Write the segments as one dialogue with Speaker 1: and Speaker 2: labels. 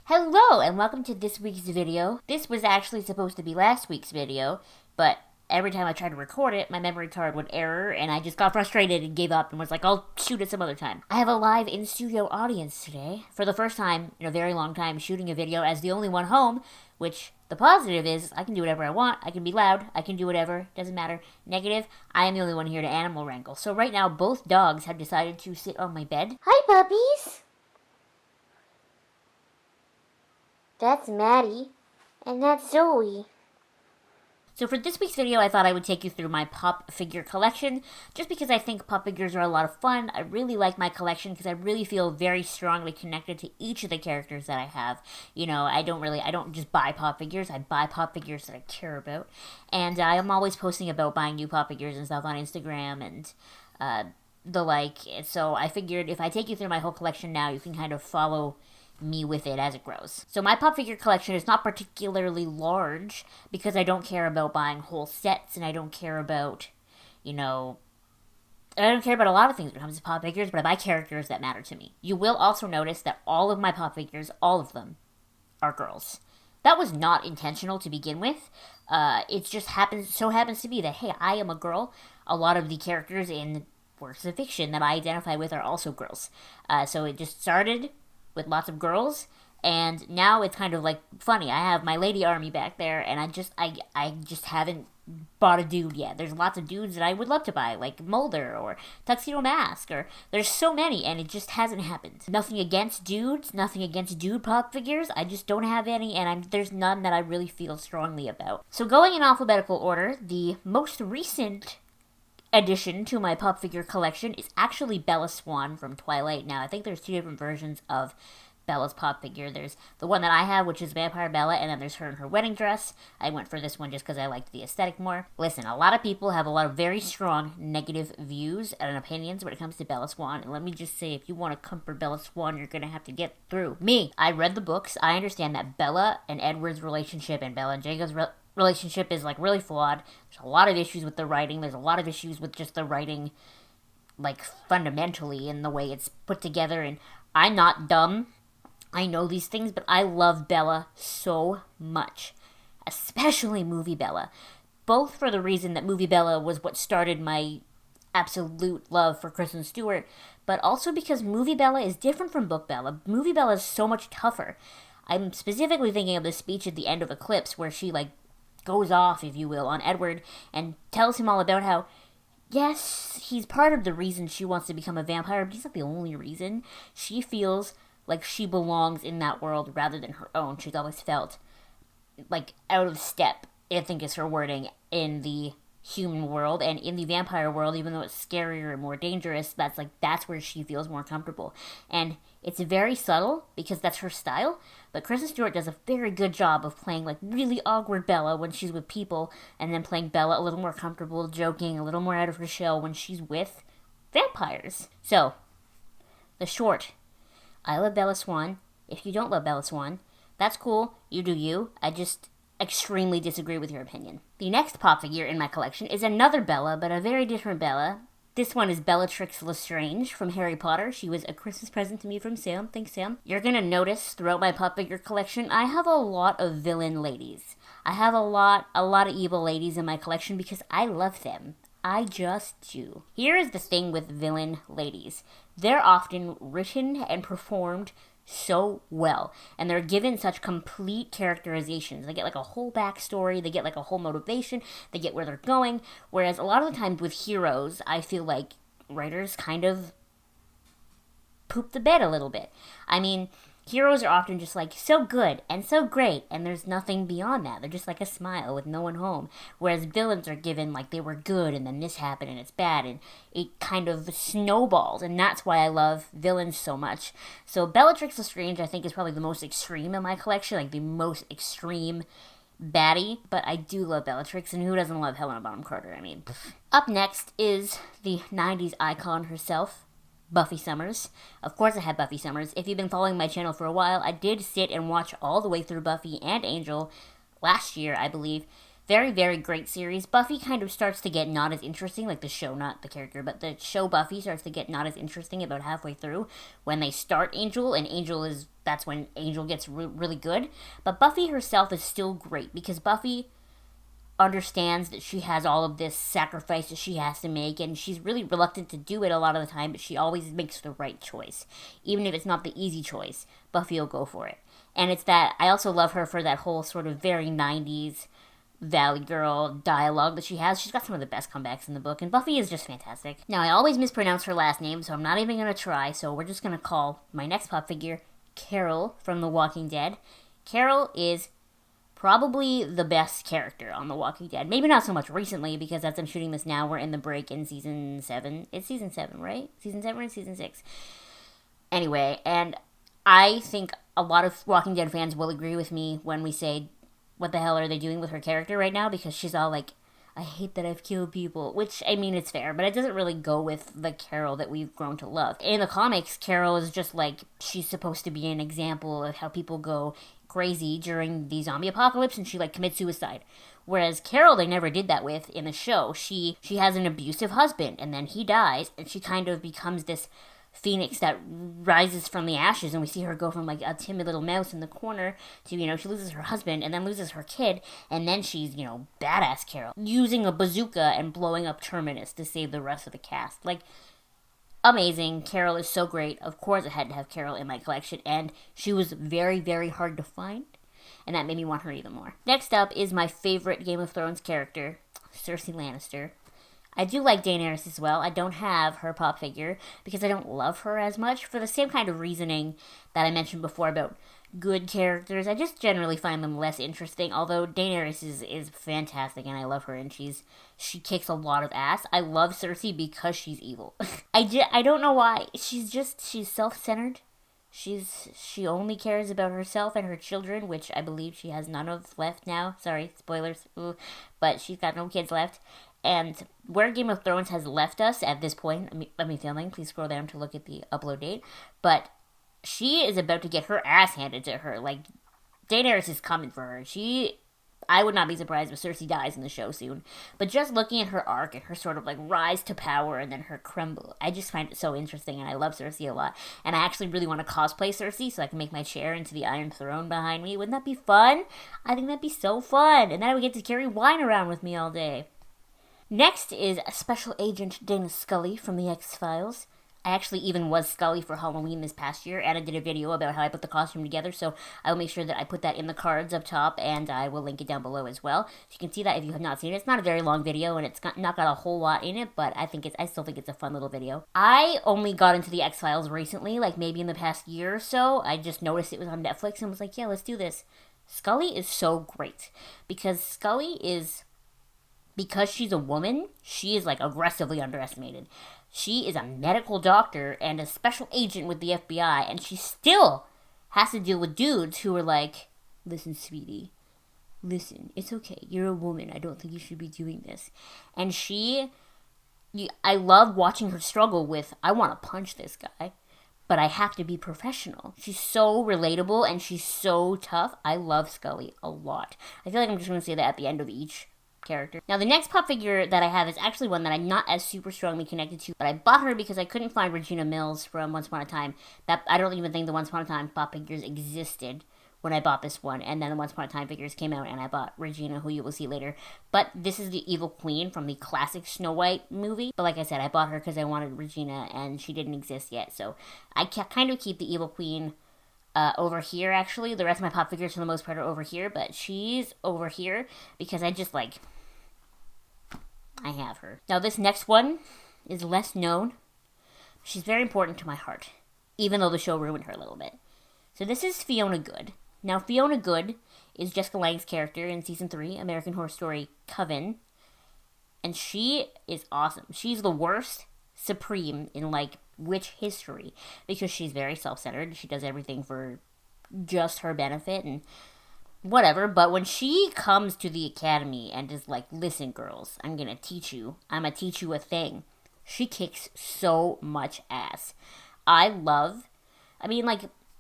Speaker 1: Hello, and welcome to this week's video. This was actually supposed to be last week's video, but every time I tried to record it, my memory card would error, and I just got frustrated and gave up and was like, I'll shoot it some other time. I have a live in-studio audience today. For the first time in a very long time, shooting a video as the only one home, which the positive is I can do whatever I want. I can be loud. I can do whatever. Doesn't matter. Negative, I am the only one here to animal wrangle. So right now, both dogs have decided to sit on my bed.
Speaker 2: Hi, puppies. That's Maddie, and that's Zoe.
Speaker 1: So for this week's video, I thought I would take you through my pop figure collection, just because I think pop figures are a lot of fun. I really like my collection because I really feel very strongly connected to each of the characters that I have. You know, I don't just buy pop figures, I buy pop figures that I care about. And I'm always posting about buying new pop figures and stuff on Instagram and the like. So I figured if I take you through my whole collection now, you can kind of follow me with it as it grows. So my pop figure collection is not particularly large because I don't care about buying whole sets and I don't care about, I don't care about a lot of things when it comes to pop figures, but I buy characters that matter to me. You will also notice that all of my pop figures, all of them, are girls. That was not intentional to begin with. It just happens to be that, hey, I am a girl. A lot of the characters in works of fiction that I identify with are also girls. So it just started with lots of girls, and now it's kind of like funny. I have my lady army back there, and I just haven't bought a dude yet. There's lots of dudes that I would love to buy, like Mulder or Tuxedo Mask, or there's so many, and it just hasn't happened. Nothing against dudes, nothing against dude pop figures. I just don't have any, and there's none that I really feel strongly about. So going in alphabetical order, the most recent addition to my pop figure collection is actually Bella Swan from Twilight. Now, I think there's two different versions of Bella's pop figure. There's the one that I have, which is Vampire Bella, and then there's her in her wedding dress. I went for this one just because I liked the aesthetic more. Listen, a lot of people have a lot of very strong negative views and opinions when it comes to Bella Swan, and let me just say, if you want to comfort Bella Swan, you're going to have to get through me. I read the books. I understand that Bella and Edward's relationship and Bella and Jacob's relationship is like really flawed. There's a lot of issues with the writing. There's a lot of issues with just the writing, like fundamentally, in the way it's put together. And I'm not dumb. I know these things, but I love Bella so much, especially Movie Bella. Both for the reason that Movie Bella was what started my absolute love for Kristen Stewart, but also because Movie Bella is different from Book Bella. Movie Bella is so much tougher. I'm specifically thinking of the speech at the end of Eclipse where she goes off, if you will, on Edward and tells him all about how, yes, he's part of the reason she wants to become a vampire, but he's not the only reason. She feels like she belongs in that world rather than her own. She's always felt like out of step, I think is her wording, in the human world, and in the vampire world, even though it's scarier and more dangerous, that's where she feels more comfortable. And it's very subtle because that's her style, but Kristen Stewart does a very good job of playing really awkward Bella when she's with people, and then playing Bella a little more comfortable, joking, a little more out of her shell when she's with vampires. So, the short, I love Bella Swan. If you don't love Bella Swan, that's cool, you do you. I just extremely disagree with your opinion. The next pop figure in my collection is another Bella, but a very different Bella. This one is Bellatrix Lestrange from Harry Potter. She was a Christmas present to me from Sam. Thanks, Sam. You're gonna notice throughout my pop figure collection, I have a lot of villain ladies. I have a lot of evil ladies in my collection because I love them. I just do. Here is the thing with villain ladies. They're often written and performed so well, and they're given such complete characterizations. They get a whole backstory, they get a whole motivation, they get where they're going, whereas a lot of the times with heroes, I feel like writers kind of poop the bed a little bit. I mean, heroes are often just so good and so great, and there's nothing beyond that. They're just a smile with no one home. Whereas villains are given they were good, and then this happened, and it's bad, and it kind of snowballs, and that's why I love villains so much. So Bellatrix Lestrange, I think, is probably the most extreme in my collection, the most extreme baddie, but I do love Bellatrix, and who doesn't love Helena Bonham Carter? I mean, up next is the 90s icon herself, Buffy Summers. Of course I have Buffy Summers. If you've been following my channel for a while, I did sit and watch all the way through Buffy and Angel last year, I believe. Very, very great series. Buffy kind of starts to get not as interesting, like the show, not the character, but the show Buffy starts to get not as interesting about halfway through when they start Angel, and that's when Angel gets really good. But Buffy herself is still great because Buffy understands that she has all of this sacrifice that she has to make, and she's really reluctant to do it a lot of the time, but she always makes the right choice. Even if it's not the easy choice, Buffy will go for it. And it's that, I also love her for that whole sort of very 90s Valley Girl dialogue that she has. She's got some of the best comebacks in the book, and Buffy is just fantastic. Now, I always mispronounce her last name, so I'm not even going to try, so we're just going to call my next pop figure Carol from The Walking Dead. Carol is probably the best character on The Walking Dead. Maybe not so much recently, because as I'm shooting this now, we're in the break in season 7. It's season 7, right? Season 7 or season 6? Anyway, and I think a lot of Walking Dead fans will agree with me when we say, what the hell are they doing with her character right now? Because she's all like, I hate that I've killed people. Which, I mean, it's fair, but it doesn't really go with the Carol that we've grown to love. In the comics, Carol is just like, she's supposed to be an example of how people go crazy during the zombie apocalypse, and she like commits suicide. Whereas Carol, they never did that with in the show. She has an abusive husband, and then he dies, and she kind of becomes this phoenix that rises from the ashes, and we see her go from like a timid little mouse in the corner to, she loses her husband and then loses her kid, and then she's, badass Carol, using a bazooka and blowing up Terminus to save the rest of the cast. Like, amazing. Carol is so great. Of course I had to have Carol in my collection, and she was very, very hard to find, and that made me want her even more. Next up is my favorite Game of Thrones character, Cersei Lannister. I do like Daenerys as well. I don't have her pop figure because I don't love her as much for the same kind of reasoning that I mentioned before about good characters. I just generally find them less interesting, although Daenerys is fantastic and I love her, and she kicks a lot of ass. I love Cersei because she's evil. I don't know why. She's self-centered. She only cares about herself and her children, which I believe she has none of left now. Sorry, spoilers. Ooh, but she's got no kids left. And where Game of Thrones has left us at this point, let me filming, please scroll down to look at the upload date, but she is about to get her ass handed to her. Like, Daenerys is coming for her. I would not be surprised if Cersei dies in the show soon. But just looking at her arc and her sort of like rise to power and then her crumble, I just find it so interesting, and I love Cersei a lot. And I actually really want to cosplay Cersei so I can make my chair into the Iron Throne behind me. Wouldn't that be fun? I think that'd be so fun. And then I would get to carry wine around with me all day. Next is Special Agent Dana Scully from the X-Files. I actually even was Scully for Halloween this past year, and I did a video about how I put the costume together, so I will make sure that I put that in the cards up top, and I will link it down below as well. So you can see that if you have not seen it. It's not a very long video, and it's not got a whole lot in it, but I still think it's a fun little video. I only got into the X-Files recently, like maybe in the past year or so. I just noticed it was on Netflix and was like, yeah, let's do this. Scully is so great, because she's a woman, she is like aggressively underestimated. She is a medical doctor and a special agent with the FBI, and she still has to deal with dudes who are like, listen, sweetie, listen, it's okay, you're a woman, I don't think you should be doing this. And I love watching her struggle with, I want to punch this guy, but I have to be professional. She's so relatable, and she's so tough. I love Scully a lot. I feel like I'm just going to say that at the end of each character. Now, the next pop figure that I have is actually one that I'm not as super strongly connected to, but I bought her because I couldn't find Regina Mills from Once Upon a Time. I don't even think the Once Upon a Time pop figures existed when I bought this one, and then the Once Upon a Time figures came out, and I bought Regina, who you will see later. But this is the evil queen from the classic Snow White movie. But like I said, I bought her because I wanted Regina, and she didn't exist yet, so I kind of keep the evil queen over here, actually. The rest of my pop figures, for the most part, are over here, but she's over here because I just, like, I have her. Now, this next one is less known. She's very important to my heart, even though the show ruined her a little bit. So this is Fiona Goode. Now, Fiona Goode is Jessica Lange's character in Season 3, American Horror Story Coven, and she is awesome. She's the worst Supreme in, like, witch history, because she's very self-centered. She does everything for just her benefit and whatever, but when she comes to the academy and is like, listen, girls, I'm gonna teach you a thing, she kicks so much ass.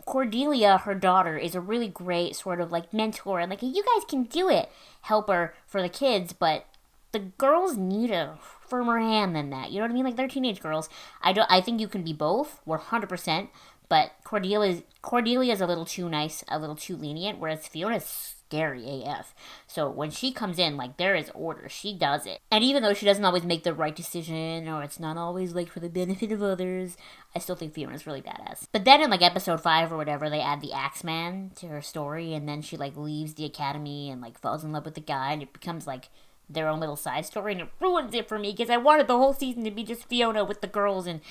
Speaker 1: Cordelia, her daughter, is a really great sort of like mentor and like, you guys can do it, helper for the kids, but the girls need a firmer hand than that. You know what I mean? Like, they're teenage girls. I think you can be both, 100%. But Cordelia's a little too nice, a little too lenient, whereas Fiona's scary AF. So when she comes in, like, there is order. She does it. And even though she doesn't always make the right decision, or it's not always, like, for the benefit of others, I still think Fiona's really badass. But then in, like, episode 5 or whatever, they add the Axeman to her story, and then she, like, leaves the academy and, like, falls in love with the guy, and it becomes, like, their own little side story, and it ruins it for me, because I wanted the whole season to be just Fiona with the girls and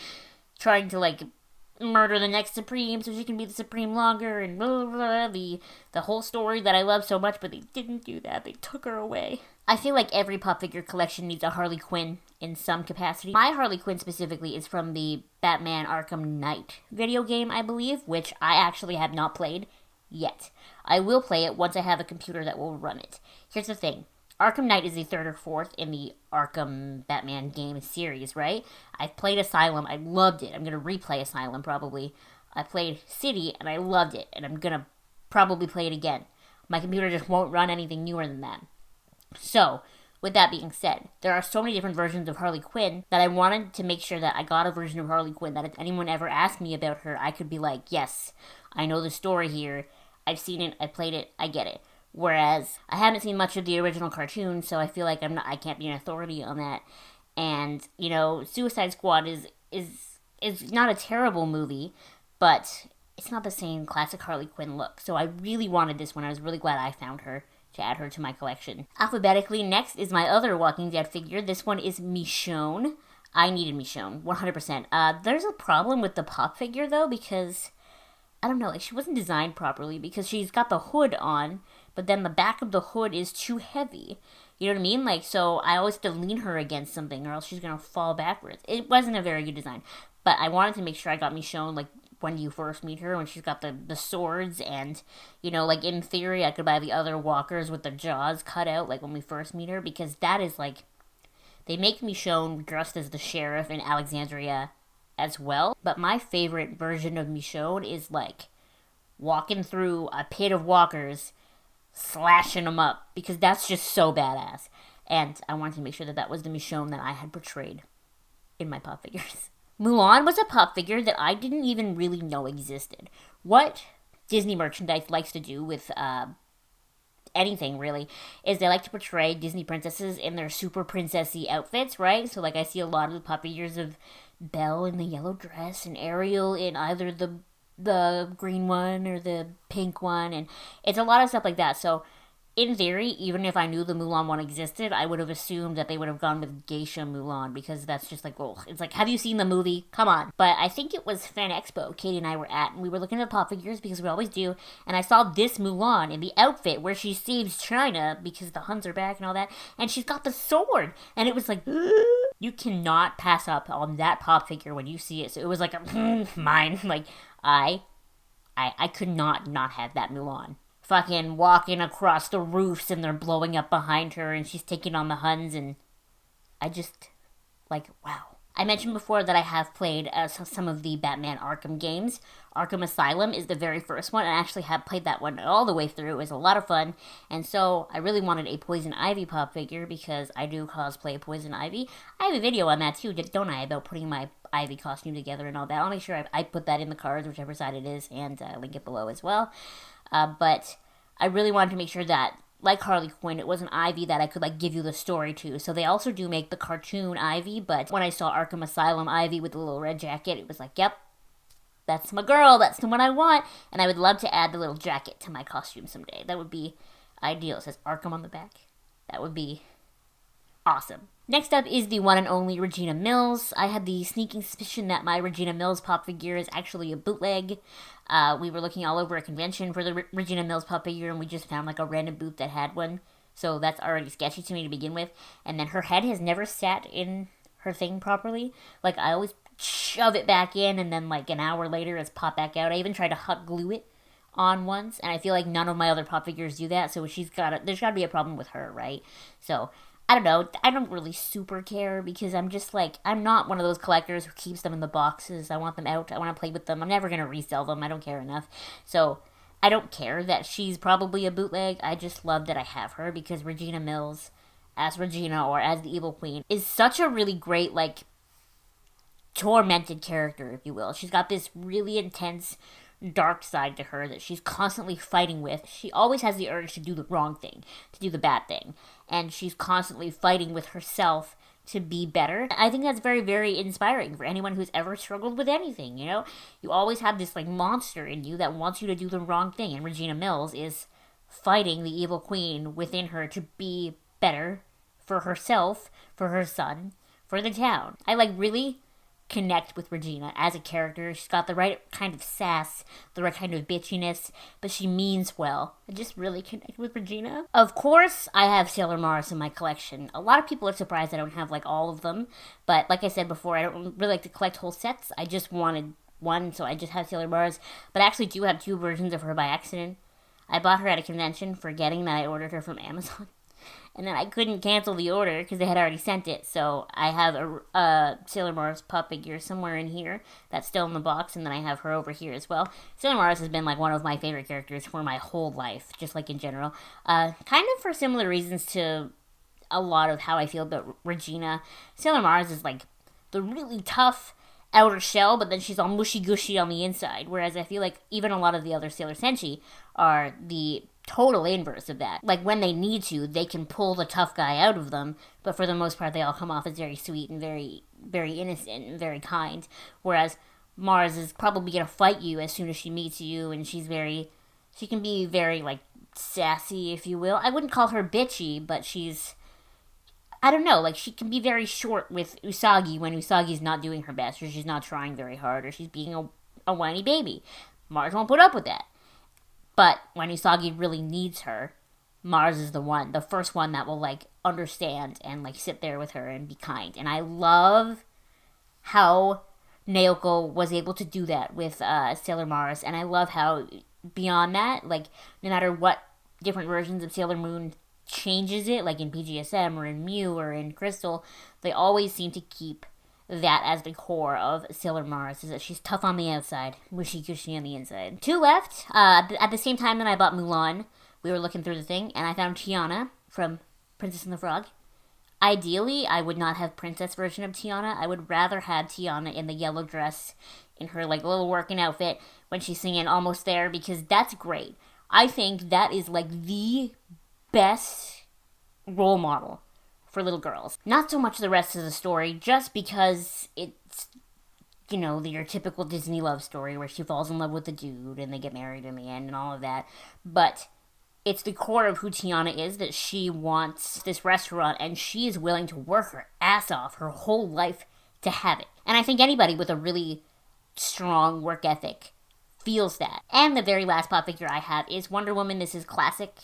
Speaker 1: trying to, like, murder the next Supreme so she can be the Supreme longer, and blah, blah, blah, the whole story that I love so much, but they didn't do that. They took her away. I feel like every pop figure collection needs a Harley Quinn in some capacity. My Harley Quinn specifically is from the Batman Arkham Knight video game, I believe, which I actually have not played yet. I will play it once I have a computer that will run it. Here's the thing. Arkham Knight is the third or fourth in the Arkham Batman game series, right? I played Asylum. I loved it. I'm going to replay Asylum, probably. I played City, and I loved it. And I'm going to probably play it again. My computer just won't run anything newer than that. So, with that being said, there are so many different versions of Harley Quinn that I wanted to make sure that I got a version of Harley Quinn that if anyone ever asked me about her, I could be like, yes, I know the story here. I've seen it. I played it. I get it. Whereas I haven't seen much of the original cartoon, so I feel like I can't be an authority on that. And, you know, Suicide Squad is not a terrible movie, but it's not the same classic Harley Quinn look. So I really wanted this one. I was really glad I found her to add her to my collection. Alphabetically, next is my other Walking Dead figure. This one is Michonne. I needed Michonne, 100%. There's a problem with the pop figure, though, because, I don't know, like, she wasn't designed properly, because she's got the hood on, but then the back of the hood is too heavy. You know what I mean? Like, so I always have to lean her against something, or else she's gonna fall backwards. It wasn't a very good design. But I wanted to make sure I got Michonne, like, when you first meet her, when she's got the swords, and, you know, like, in theory, I could buy the other walkers with their jaws cut out, like, when we first meet her, because that is, like, they make Michonne dressed as the sheriff in Alexandria as well. But my favorite version of Michonne is, like, walking through a pit of walkers, slashing them up, because that's just so badass. And I wanted to make sure that that was the Michonne that I had portrayed in my pop figures. Mulan was a pop figure that I didn't even really know existed. What Disney merchandise likes to do with anything, really, is they like to portray Disney princesses in their super princessy outfits, right? So, like, I see a lot of the pop figures of Belle in the yellow dress and Ariel in either the green one or the pink one, and it's a lot of stuff like that. So in theory, even if I knew the Mulan one existed, I would have assumed that they would have gone with Geisha Mulan, because that's just like, oh, it's like, have you seen the movie? Come on. But I think it was Fan Expo Katie and I were at, and we were looking at the pop figures, because we always do, and I saw this Mulan in the outfit where she saves China because the Huns are back and all that, and she's got the sword, and it was like, you cannot pass up on that pop figure when you see it. So it was like, mine. Like, I could not have that Mulan. Fucking walking across the roofs and they're blowing up behind her and she's taking on the Huns, and I just, like, wow. I mentioned before that I have played some of the Batman Arkham games. Arkham Asylum is the very first one, and I actually have played that one all the way through. It was a lot of fun, and so I really wanted a Poison Ivy pop figure, because I do cosplay Poison Ivy. I have a video on that too, don't I, about putting my Ivy costume together and all that. I'll make sure I put that in the cards, whichever side it is, and link it below as well. But I really wanted to make sure that, like Harley Quinn, it was an Ivy that I could, like, give you the story to. So they also do make the cartoon Ivy, but when I saw Arkham Asylum Ivy with the little red jacket, it was like, yep, that's my girl, that's the one I want, and I would love to add the little jacket to my costume someday. That would be ideal. It says Arkham on the back. That would be awesome. Next up is the one and only Regina Mills. I had the sneaking suspicion that my Regina Mills pop figure is actually a bootleg. We were looking all over a convention for the Regina Mills pop figure, and we just found, like, a random booth that had one. So that's already sketchy to me to begin with. And then her head has never sat in her thing properly. Like, I always shove it back in, and then, like, an hour later it's popped back out. I even tried to hot glue it on once, and I feel like none of my other pop figures do that, so there's got to be a problem with her, right? So I don't know. I don't really super care because I'm just like, I'm not one of those collectors who keeps them in the boxes. I want them out. I want to play with them. I'm never going to resell them. I don't care enough. So I don't care that she's probably a bootleg. I just love that I have her because Regina Mills as Regina or as the Evil Queen is such a really great, like, tormented character, if you will. She's got this really intense dark side to her that she's constantly fighting with. She always has the urge to do the wrong thing, to do the bad thing, and she's constantly fighting with herself to be better. I think that's very, very inspiring for anyone who's ever struggled with anything, you know? You always have this, like, monster in you that wants you to do the wrong thing, and Regina Mills is fighting the Evil Queen within her to be better for herself, for her son, for the town. I, like, really connect with Regina as a character. She's got the right kind of sass, the right kind of bitchiness, but she means well. I just really connect with Regina. Of course, I have Sailor Mars in my collection. A lot of people are surprised I don't have, like, all of them, but like I said before, I don't really like to collect whole sets. I just wanted one, so I just have Sailor Mars, but I actually do have 2 versions of her by accident. I bought her at a convention, forgetting that I ordered her from Amazon. And then I couldn't cancel the order because they had already sent it. So I have a Sailor Mars pop figure somewhere in here that's still in the box. And then I have her over here as well. Sailor Mars has been like one of my favorite characters for my whole life, just like in general. Kind of for similar reasons to a lot of how I feel about Regina. Sailor Mars is like the really tough outer shell, but then she's all mushy-gushy on the inside. Whereas I feel like even a lot of the other Sailor Senshi are the total inverse of that. Like, when they need to, they can pull the tough guy out of them, but for the most part, they all come off as very sweet and very, very innocent and very kind. Whereas Mars is probably gonna fight you as soon as she meets you, and she can be very, like, sassy, if you will. I wouldn't call her bitchy, but she's, I don't know, like, she can be very short with Usagi when Usagi's not doing her best, or she's not trying very hard, or she's being a whiny baby. Mars won't put up with that. But when Usagi really needs her, Mars is the first one that will, like, understand and, like, sit there with her and be kind. And I love how Naoko was able to do that with Sailor Mars. And I love how, beyond that, like, no matter what different versions of Sailor Moon changes it, like in PGSM or in Mew or in Crystal, they always seem to keep that as the core of Sailor Mars, is that she's tough on the outside, wishy-gushy on the inside. 2 left. At the same time that I bought Mulan, we were looking through the thing, and I found Tiana from Princess and the Frog. Ideally, I would not have princess version of Tiana. I would rather have Tiana in the yellow dress, in her, like, little working outfit, when she's singing Almost There, because that's great. I think that is, like, the best role model for little girls. Not so much the rest of the story, just because it's, you know, your typical Disney love story where she falls in love with the dude and they get married in the end and all of that. But it's the core of who Tiana is, that she wants this restaurant and she is willing to work her ass off her whole life to have it. And I think anybody with a really strong work ethic feels that. And the very last pop figure I have is Wonder Woman. This is classic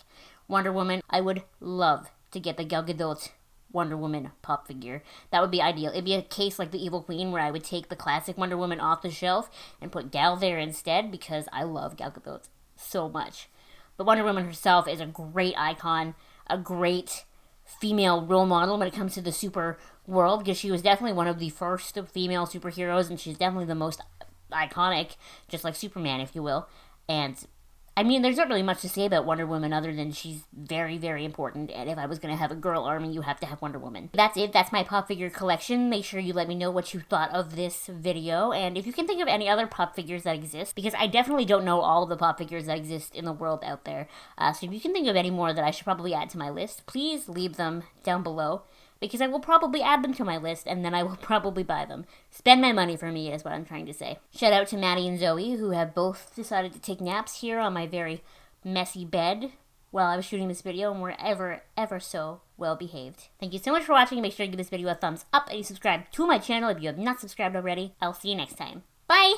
Speaker 1: Wonder Woman. I would love to get the Gal Gadot Wonder Woman pop figure. That would be ideal. It'd be a case like the Evil Queen where I would take the classic Wonder Woman off the shelf and put Gal there instead, because I love Gal Gadot so much. But Wonder Woman herself is a great icon, a great female role model when it comes to the super world, because she was definitely one of the first female superheroes, and she's definitely the most iconic, just like Superman, if you will. And I mean, there's not really much to say about Wonder Woman other than she's very, very important, and if I was going to have a girl army, you have to have Wonder Woman. That's it. That's my pop figure collection. Make sure you let me know what you thought of this video, and if you can think of any other pop figures that exist, because I definitely don't know all of the pop figures that exist in the world out there, so if you can think of any more that I should probably add to my list, please leave them down below, because I will probably add them to my list, and then I will probably buy them. Spend my money for me is what I'm trying to say. Shout out to Maddie and Zoe, who have both decided to take naps here on my very messy bed while I was shooting this video, and were ever so well behaved. Thank you so much for watching. Make sure to give this video a thumbs up, and you subscribe to my channel if you have not subscribed already. I'll see you next time. Bye!